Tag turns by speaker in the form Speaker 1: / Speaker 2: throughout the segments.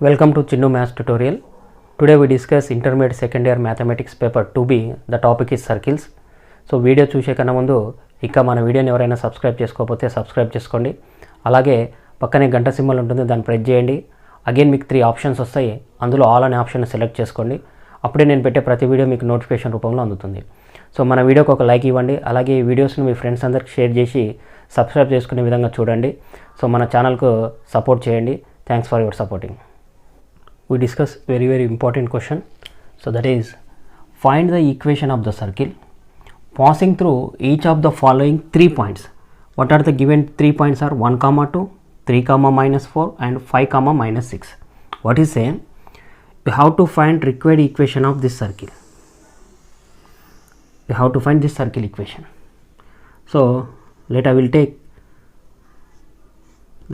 Speaker 1: Welcome to Chinnu Maths tutorial. Today we discuss intermediate second year mathematics paper 2B. The topic is circles. So video చూసే కన్నా ముందు ఇక మన వీడియోని ఎవరైనా సబ్స్క్రైబ్ చేసుకోకపోతే సబ్స్క్రైబ్ చేసుకోండి. అలాగే పక్కనే గంట సింబల్ ఉంటుంది, దాన్ని ప్రెస్ చేయండి. అగైన్ మీకు 3 ఆప్షన్స్ వస్తాయి, అందులో ఆల్ అనే ఆప్షన్ సెలెక్ట్ చేసుకోండి. అప్పుడే నేను పెట్టే ప్రతి వీడియో మీకు నోటిఫికేషన్ రూపంలో అందుతుంది. సో మన వీడియోకి ఒక లైక్ ఇవ్వండి. అలాగే ఈ వీడియోస్ని మీ ఫ్రెండ్స్ అందరికి షేర్ చేసి సబ్స్క్రైబ్ చేసుకునే విధంగా చూడండి. సో మన ఛానల్కు సపోర్ట్ చేయండి. Thanks for your supporting. We discuss very important question. So that is, find the equation of the circle passing through each of the following 3 points. What are the given 3 points are 1, 2, 3, -4 and 5, -6. What is saying? You have to find required equation of this circle. You have to find this circle equation. So let I will take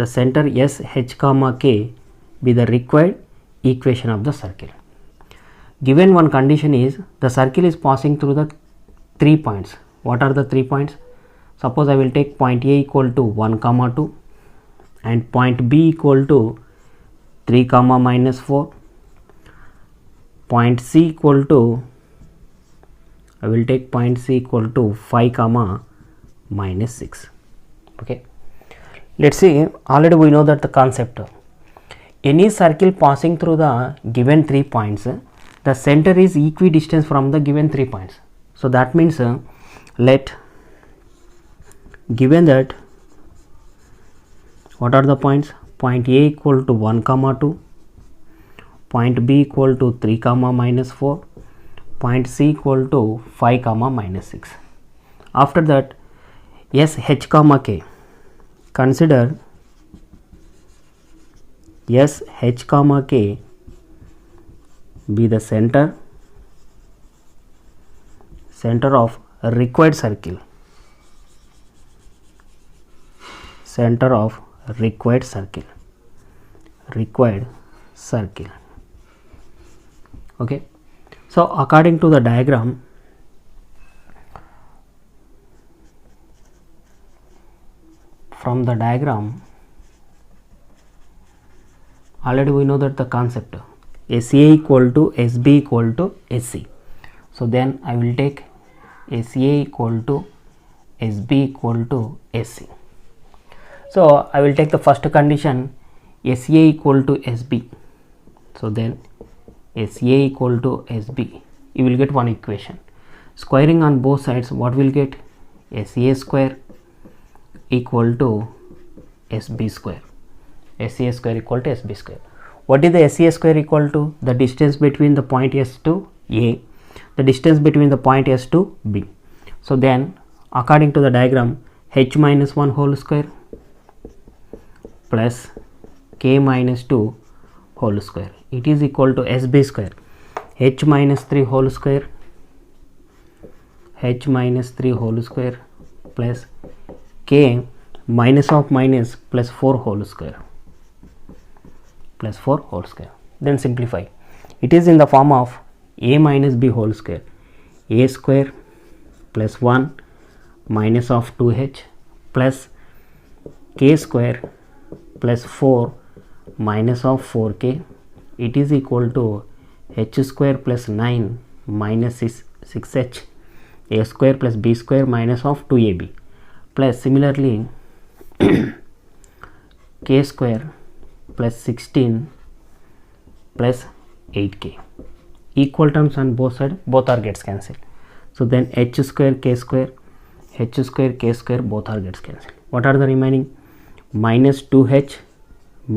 Speaker 1: the center S, H, K be the required equation of the circle. Given one condition is the circle is passing through the 3 points. What are the 3 points? Suppose I will take point A equal to 1, 2 and point B equal to 3, -4, point C equal to, I will take point C equal to 5, -6. Okay, let's see. Already we know that the concept. Any circle passing through the given 3 points, the center is equidistant from the given 3 points. So that means let, given that, what are the points? Point A equal to 1, 2, point B equal to 3, -4, point C equal to 5, -6. After that, S, H, K. Consider S, H, K be the center of required circle. Center of required circle. Okay. So according to the diagram, from the diagram, already we know that the concept SA equal to SB equal to SC. So then I will take SA equal to SB equal to SC. So I will take the first condition, SA equal to SB. So then SA equal to SB, you will get one equation. Squaring on both sides, what will get? SA square equal to SB square. SA square equal to SB square. What is the SA square equal to? The distance between the point S to A, the distance between the point S to B. So then according to the diagram, H minus 1 whole square plus K minus 2 whole square, it is equal to SB square. H minus 3 whole square, H minus 3 whole square plus K minus of minus plus 4 whole square. Then simplify. It is in the form of A minus B whole square. A square plus 1 minus of 2H plus K square plus 4 minus of 4K. It is equal to H square plus 9 minus 6H. A square plus B square minus of 2AB plus similarly K square plus 16 plus 8K. Equal terms on both sides, both are gets cancelled. So then H square, K square, H square, K square, both are gets cancelled. What are the remaining? Minus 2H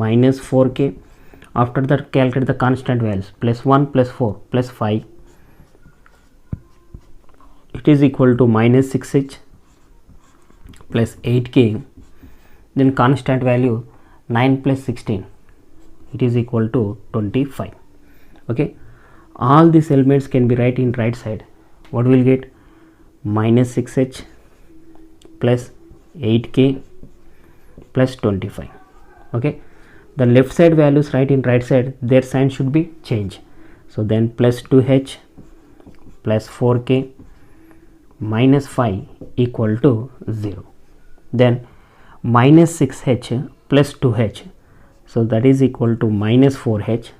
Speaker 1: minus 4K. After that calculate the constant values, plus 1 plus 4 plus 5. It is equal to minus 6H plus 8K. Then constant value 9 plus 16, it is equal to 25. Okay, all these elements can be write in right side. What will get? Minus 6H plus 8K plus 25. Okay, the left side values write in right side, their sign should be changed. So then plus 2H plus 4K minus 5 equal to 0. Then minus 6H plus 2H, So that is equal to minus 4h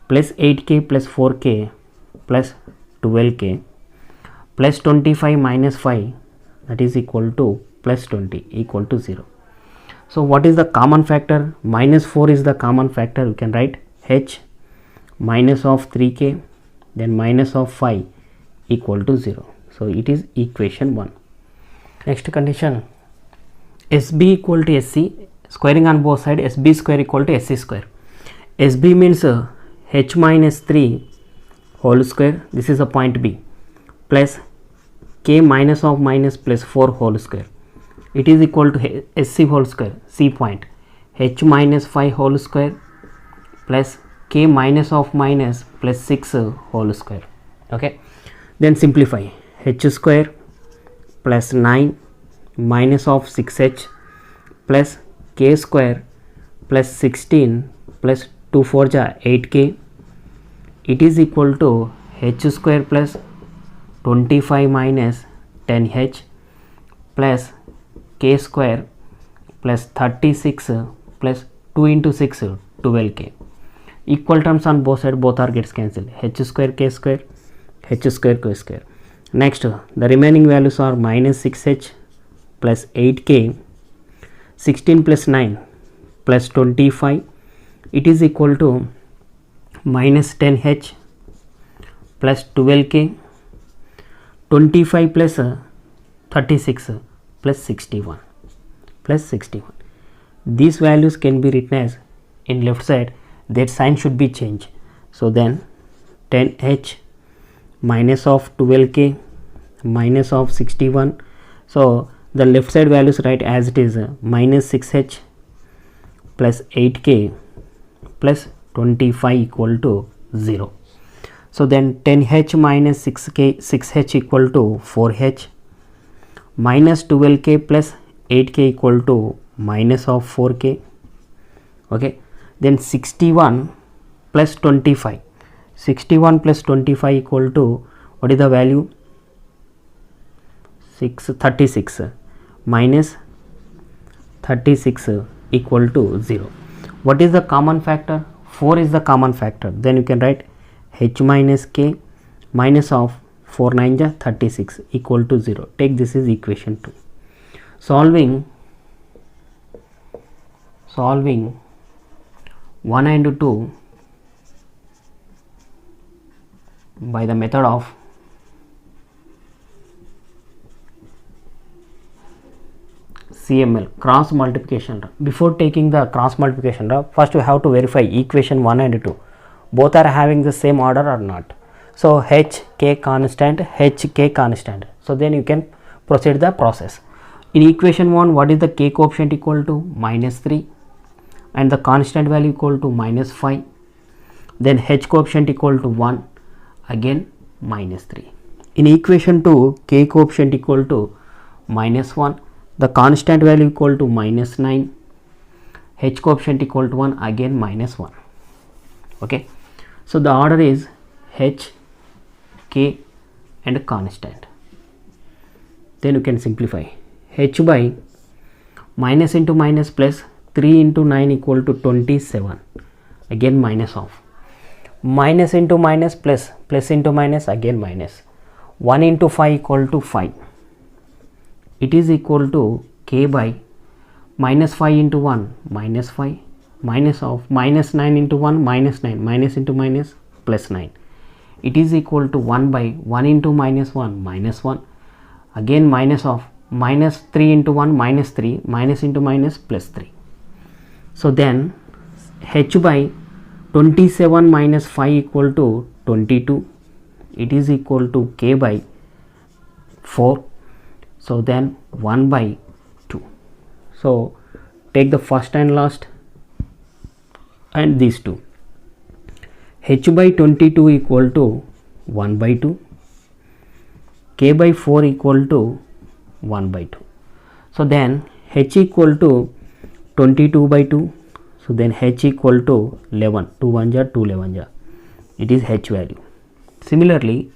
Speaker 1: plus 8k plus 4k plus 12k plus 25 minus 5, that is equal to plus 20, equal to 0. So what is the common factor? Minus 4 is the common factor. You can write h minus of 3k then minus of 5 equal to 0. So it is equation 1. Next condition, SB equal to SC, squaring on both sides, SB square equal to SC square. SB means h minus 3 whole square, this is a point B, plus k minus of minus plus 4 whole square. It is equal to SC whole square, C point, h minus 5 whole square plus k minus of minus plus 6 whole square. Okay, then simplify, h square plus 9 minus of 6h plus k square plus 16 plus 2 4 ja 8k, it is equal to h square plus 25 minus 10h plus k square plus 36 plus 2 into 6 12k. Equal terms on both sides, both are gets cancelled, h square k square, h square k square. Next, the remaining values are minus 6h plus 8k, 16 plus 9 plus 25, it is equal to minus 10h plus 12k, 25 plus 36 plus 61 plus 61. These values can be written as, in left side that sign should be changed. So then 10h minus of 12k minus of 61. So the left side values write as it is, minus 6h plus 8k plus 25 equal to 0. So then 10h minus 6h equal to 4h minus 12k plus 8k equal to minus of 4k. Okay, then 61 plus 25, 61 plus 25 equal to, what is the value, 36 minus 36 equal to 0. What is the common factor? 4 is the common factor. Then you can write h minus k minus of 4 9 ja 36 equal to 0. Take this is equation 2. Solving 1 and 2 by the method of CML, cross multiplication. Before taking the cross multiplication, first you have to verify equation 1 and 2 both are having the same order or not. So h k constant, h k constant. So then you can proceed the process. In equation 1, what is the k coefficient equal to? Minus 3 and the constant value equal to minus 5. Then h coefficient equal to 1, again minus 3. In equation 2, k coefficient equal to minus 1, the constant value equal to minus 9, h coefficient equal to 1, again minus 1. Okay, so the order is h, k and constant. Then you can simplify, h by minus into minus plus 3 into 9 equal to 27, again minus of, minus into minus plus, plus into minus, again minus, 1 into 5 equal to 5. It is equal to k by minus 5 into 1 minus 5 minus of minus 9 into 1 minus 9 minus into minus plus 9. It is equal to 1 by 1 into minus 1 minus 1, again minus of minus 3 into 1 minus 3 minus into minus plus 3. So then h by 27 minus 5 equal to 22. It is equal to k by 4. So then 1 by 2. So take the first and last and these two. H by 22 equal to 1 by 2. K by 4 equal to 1 by 2. So then h equal to 22 by 2. So then h equal to 11. 2 1 ja 2 11 ja. It is h value. Similarly,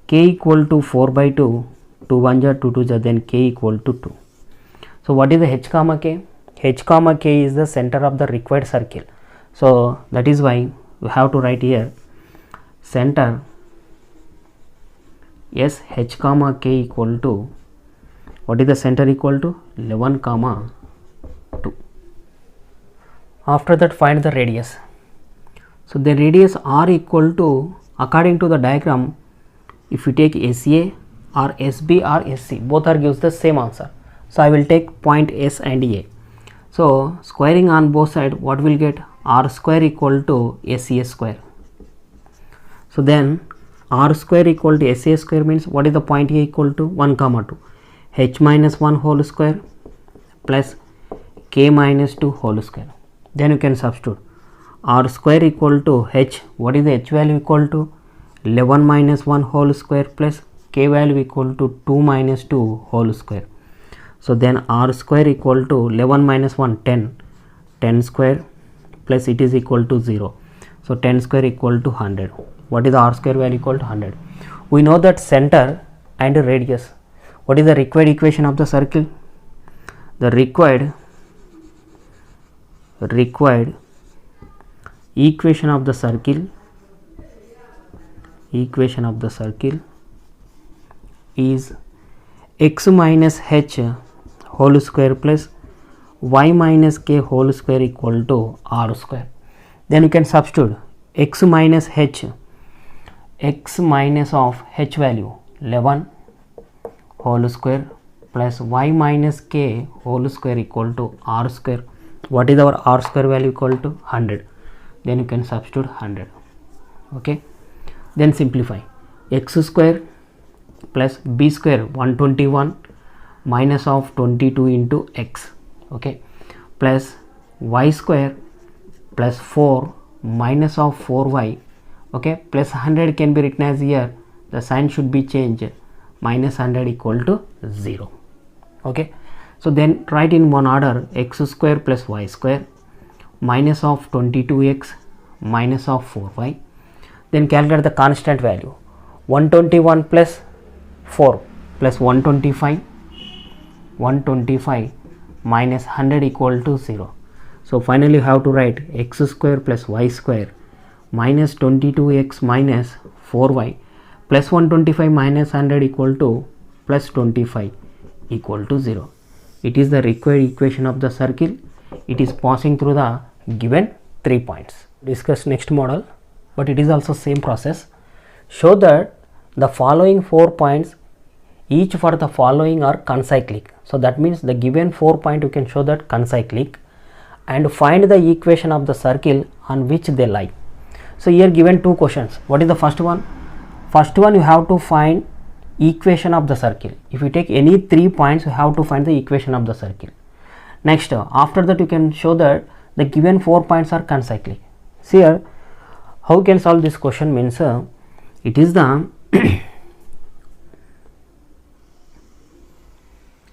Speaker 1: k equal to 4 by 2. 2 1 ja 2 2 ja, then k equal to 2. So what is the h comma k? h comma k is the center of the required circle. So that is why we have to write here center S h comma k equal to, what is the center equal to? 11 comma 2. After that find the radius. So the radius r equal to, according to the diagram, if you take SA or SB or SC, both are gives the same answer. So I will take point S and A. So squaring on both sides, what will get? R square equal to SA square. So then R square equal to SA square means what is the point A equal to? 1 comma 2. H minus 1 whole square plus K minus 2 whole square. Then you can substitute R square equal to H. What is the H value equal to? 11 minus 1 whole square plus K value equal to 2 minus 2 whole square. So then R square equal to 11 minus 1 10. 10 square plus it is equal to 0. So 10 square equal to 100. What is the R square value equal to 100? We know that center and radius. What is the required equation of the circle? The required equation of the circle is x minus h whole square plus y minus k whole square equal to r square. Then you can substitute x minus h, x minus of h value 11 whole square plus y minus k whole square equal to r square. What is our r square value equal to? 100. Then you can substitute 100. Okay. Then simplify. X square plus b square 121 minus of 22 into x. Okay. Plus y square plus 4 minus of 4y. Okay. Plus 100 can be written as here. The sign should be changed. Minus 100 equal to 0. Okay. So then write in one order x square plus y square minus of 22x minus of 4y. Then calculate the constant value. 121 plus 4 plus 125 minus 100 equal to 0. So finally you have to write x square plus y square minus 22x minus 4y plus 125 minus 100 equal to plus 25 equal to 0. It is the required equation of the circle. It is passing through the given 3 points. Discuss next model, but it is also same process. Show that the following 4 points, each for the following are concyclic. So that means the given 4 point you can show that concyclic, and find the equation of the circle on which they lie. So here given 2 questions. What is the first one? First one you have to find equation of the circle. If you take any 3 points, you have to find the equation of the circle. Next, after that you can show that the given 4 points are concyclic. See here, how you can solve this question means it is the you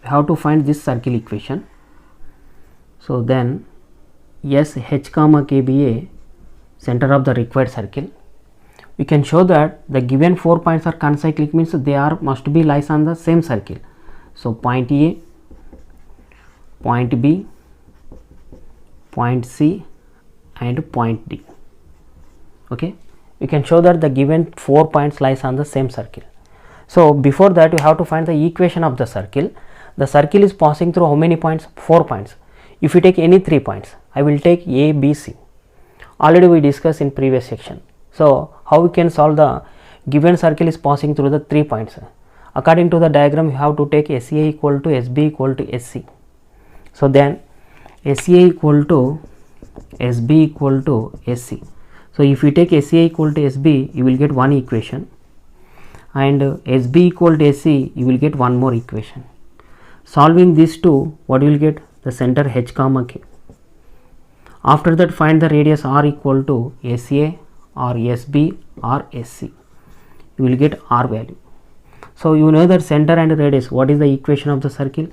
Speaker 1: have to find this circle equation. So then S h comma k be a center of the required circle. We can show that the given 4 points are concyclic means they are must be lies on the same circle. So point A, point B, point C and point D. Okay, you can show that the given 4 points lies on the same circle. So before that you have to find the equation of the circle. The circle is passing through how many points? 4 points. If you take any 3 points, I will take A, B, C. Already we discussed in previous section. So how we can solve the given circle is passing through the 3 points? According to the diagram you have to take SA equal to SB equal to SC. So then SA equal to SB equal to SC. So if you take SA equal to SB, you will get one equation, and SB equal to SC, you will get one more equation. Solving these two, what you will get? The center h comma k. After that find the radius r equal to SA or SB or SC. You will get r value. So you know that center and radius. What is the equation of the circle?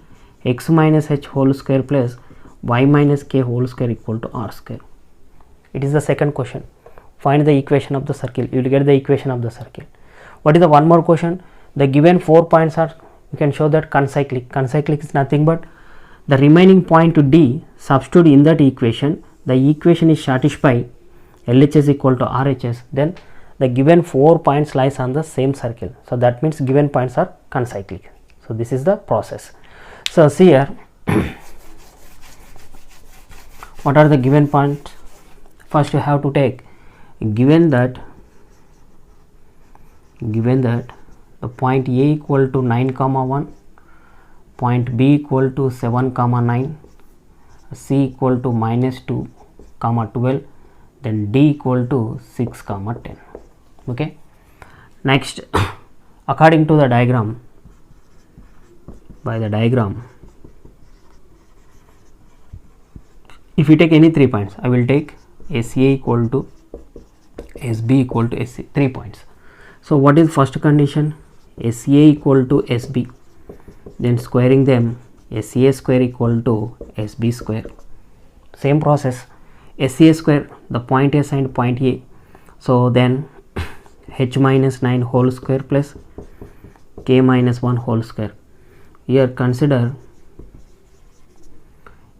Speaker 1: X minus h whole square plus y minus k whole square equal to r square. It is the second question. Find the equation of the circle. You will get the equation of the circle. What is the one more question? The given 4 points are, you can show that concyclic. Concyclic is nothing but the remaining point D substitute in that equation, the equation is satisfied LHS equal to RHS, then the given 4 points lies on the same circle. So that means given points are concyclic. So this is the process. So see here what are the given points? First you have to take, given that the point A equal to 9 comma 1, point B equal to 7 comma 9, C equal to minus 2 comma 12, then D equal to 6 comma 10. Okay, next according to the diagram, by the diagram, if you take any 3 points, I will take SA equal to SB equal to SC, 3 points. So what is first condition? SA equal to SB, then squaring them, SA square equal to SB square. Same process, SA square, the point A and point A, so then h minus 9 whole square plus k minus 1 whole square. Here consider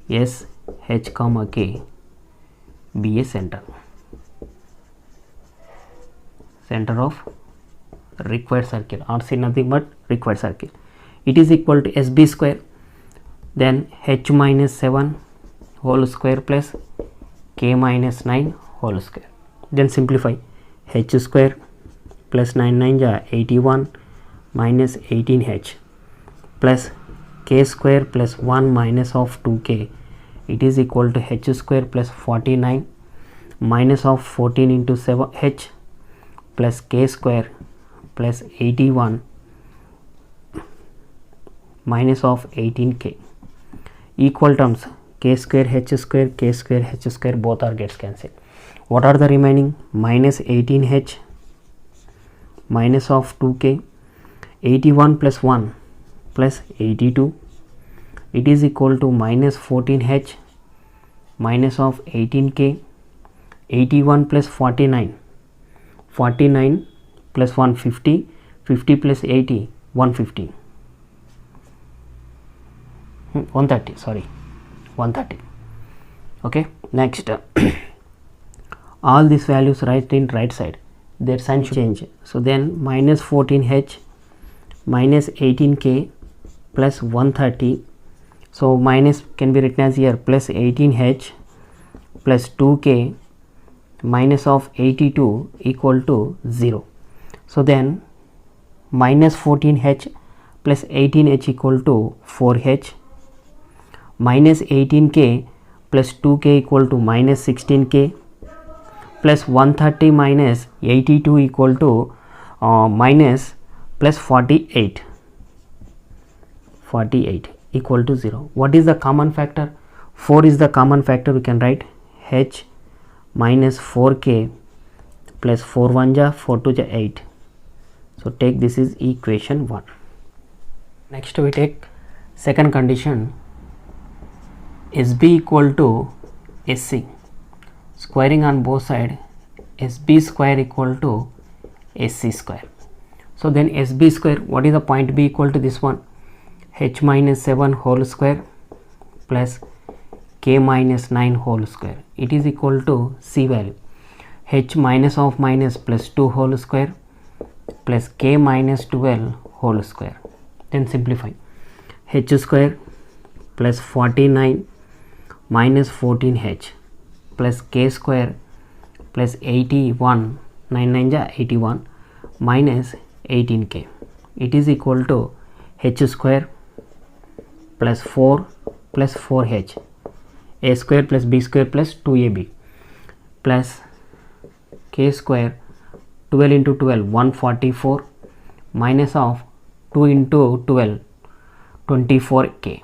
Speaker 1: S h comma k be a center of required circle, or say nothing but required circle. It is equal to SB square, then h minus 7 whole square plus k minus 9 whole square. Then simplify, h square plus 9 9 ja 81 minus 18h plus k square plus 1 minus of 2k, it is equal to h square plus 49 minus of 14 into 7h plus k square plus 81 minus of 18k. Equal terms, k square h square, k square h square, both are gets cancelled. What are the remaining? Minus 18h minus of 2k, 81 plus 1 plus 82, it is equal to minus 14h minus of 18k, 81 plus 49, 49 plus 150, 50 plus 80, 150, 130, sorry, 130. Okay, next all these values write in right side, their sign should change. So then minus 14h minus 18k plus 130, so minus can be written as here plus 18h plus 2k minus of 82 equal to 0. So then minus 14h plus 18h equal to 4h, minus 18k plus 2k equal to minus 16k, plus 130 minus 82 equal to minus plus 48 equal to 0. What is the common factor? 4 is the common factor. We can write h minus 4k plus 4 1 ja 4 2 ja 8. So take this is equation 1. Next we take second condition, SB equal to SC, squaring on both side, SB square equal to SC square. So then SB square, what is the point B equal to this one? H minus 7 whole square plus k minus 9 whole square, it is equal to C value, h minus of minus plus 2 whole square plus k minus 12 whole square. Then simplify, h square plus 49 minus 14h plus k square plus 81, 9 9 ja 81 minus 18k, it is equal to h square plus 4 plus 4h, a square plus b square plus 2ab plus k square 12 into 12 144 minus of 2 into 12 24k.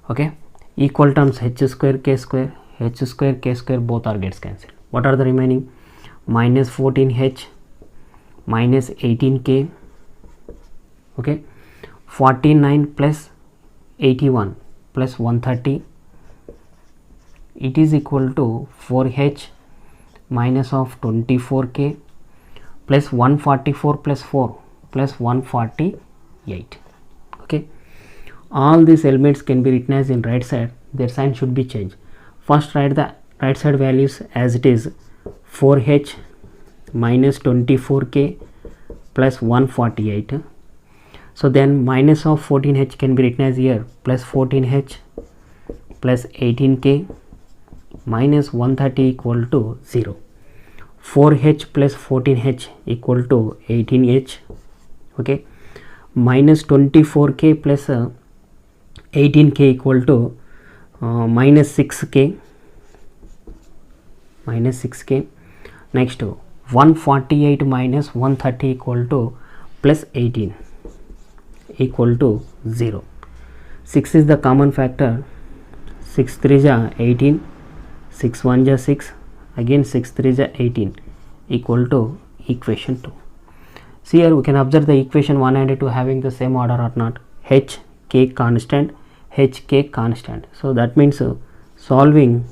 Speaker 1: Okay, equal terms h square k square, h square k square, both are gets cancelled. What are the remaining? Minus 14h minus 18k, okay, 49 plus 81 plus 130, it is equal to 4h minus of 24k plus 144 plus 4 plus 148. Okay, all these elements can be written as in right side, their sign should be changed. First write the right side values as it is, 4h minus 24k plus 148. So then minus of 14h can be written as here, plus 14h plus 18k minus 130 equal to 0. 4h plus 14h equal to 18h. Okay, minus 24k plus 18k equal to minus 6k. Next 148 minus 130 equal to plus 18 equal to 0. 6 is the common factor. 6 3 is 18, 6 1 is 6, again 6 3 is 18 equal to equation 2. See here we can observe the equation 1 and 2 having the same order or not. H k constant, h k constant. So that means solving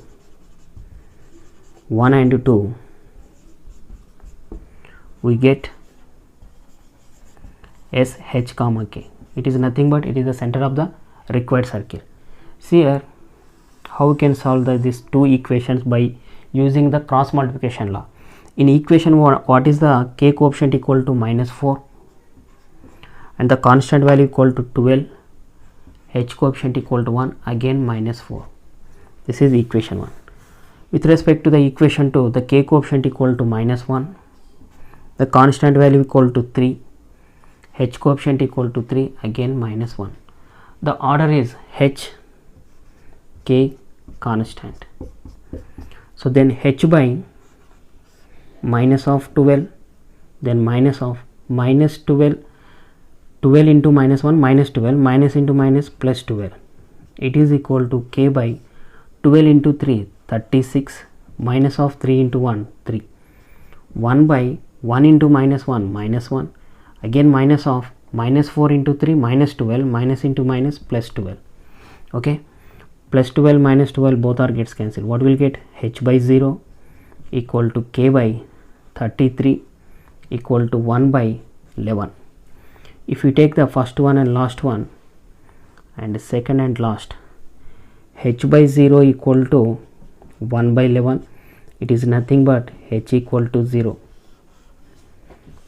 Speaker 1: 1 and 2 we get S h comma k. It is nothing but it is the center of the required circle. See here how we can solve these two equations by using the cross multiplication law. In equation 1, what is the k coefficient equal to minus 4 and the constant value equal to 12, h coefficient equal to 1, again minus 4. This is equation 1. With respect to the equation 2, the k coefficient equal to minus 1, the constant value equal to 3, h coefficient equal to 3, again minus 1. The order is h k constant. So then h by minus of 12, then minus of minus 12, 12 into minus 1 minus 12, minus into minus plus 12. It is equal to k by 12 into 3, 36, minus of 3 into 1, 3. 1 by 1 into minus 1, minus 1, again minus of minus 4 into 3, minus 12, minus into minus plus 12. Okay, plus 12 minus 12 both are gets cancelled. What will get? H by 0 equal to k by 33 equal to 1 by 11. If you take the first one and last one and second and last, h by 0 equal to 1 by 11, it is nothing but h equal to 0.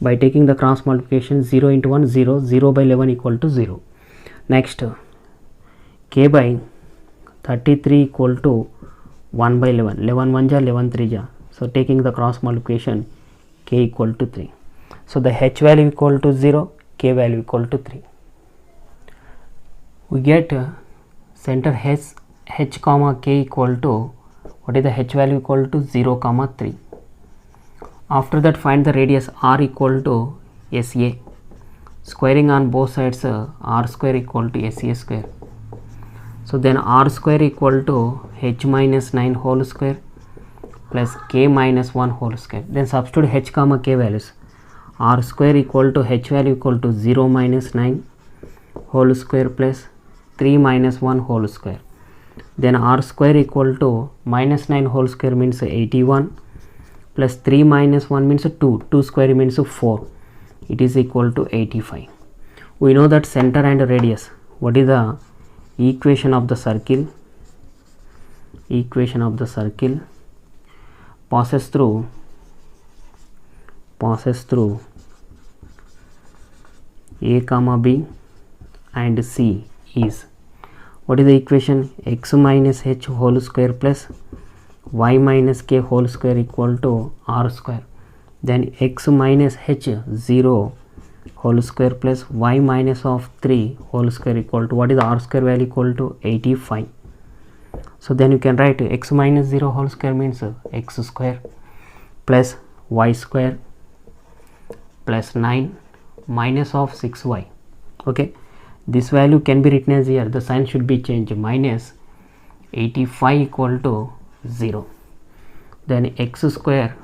Speaker 1: By taking the cross multiplication, 0 into 1 0, 0 by 11 equal to 0. Next k by 33 equal to 1 by 11, 11 1 ja, 11 3 ja. So taking the cross multiplication, k equal to 3. So the h value equal to 0, k value equal to 3. We get center h comma k equal to, what is the h value equal to 0 comma 3. After that find the radius r equal to SA. Squaring on both sides, r square equal to SA square. So then r square equal to h minus 9 whole square plus k minus 1 whole square. Then substitute h comma k values. R square equal to h value equal to 0 minus 9 whole square plus 3 minus 1 whole square. Then r square equal to minus 9 whole square means 81 plus 3 minus 1 means 2. 2 square means 4. It is equal to 85. We know that center and radius. What is the equation of the circle? Equation of the circle passes through A comma B and C is, what is the equation? X minus h whole square plus y minus k whole square equal to r square. Then x minus h 0 whole square plus y minus of 3 whole square equal to, what is the r square value equal to 85. So then you can write x minus 0 whole square means x square plus y square plus 9 minus of 6y. Okay, this value can be written as here, the sign should be changed, minus 85 equal to 0. Then x square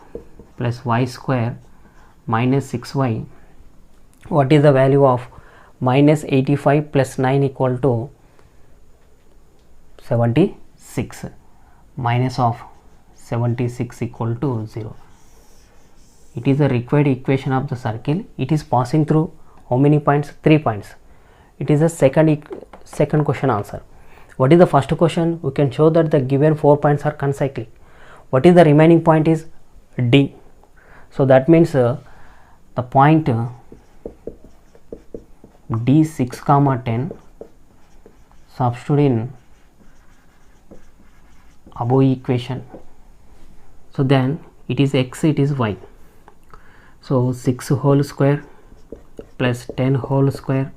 Speaker 1: plus y square minus 6y. What is the value of minus 85 plus 9 equal to 76? Minus of 76 equal to 0. It is the required equation of the circle. It is passing through how many points? 3 points. it is a second question answer. What is the first question? We can show that the given 4 points are concyclic. What is the remaining point is D. So that means the point D 6, 10 substitute in above equation. So then it is x, it is y. So 6 whole square plus 10 whole square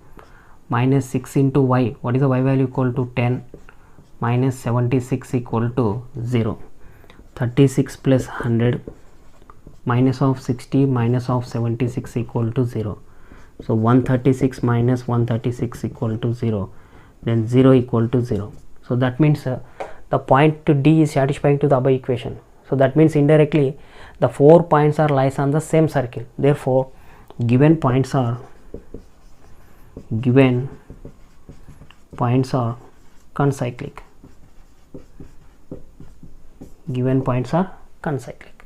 Speaker 1: minus 6 into y. What is the y value? Equal to 10 minus 76 equal to 0. 36 plus 100 minus of 60 minus of 76 equal to 0. So 136 minus 136 equal to 0. Then 0 equal to 0. So that means the point to D is satisfying to the above equation. So that means indirectly the 4 points are lies on the same circle. Therefore given points are concyclic. Given points are concyclic.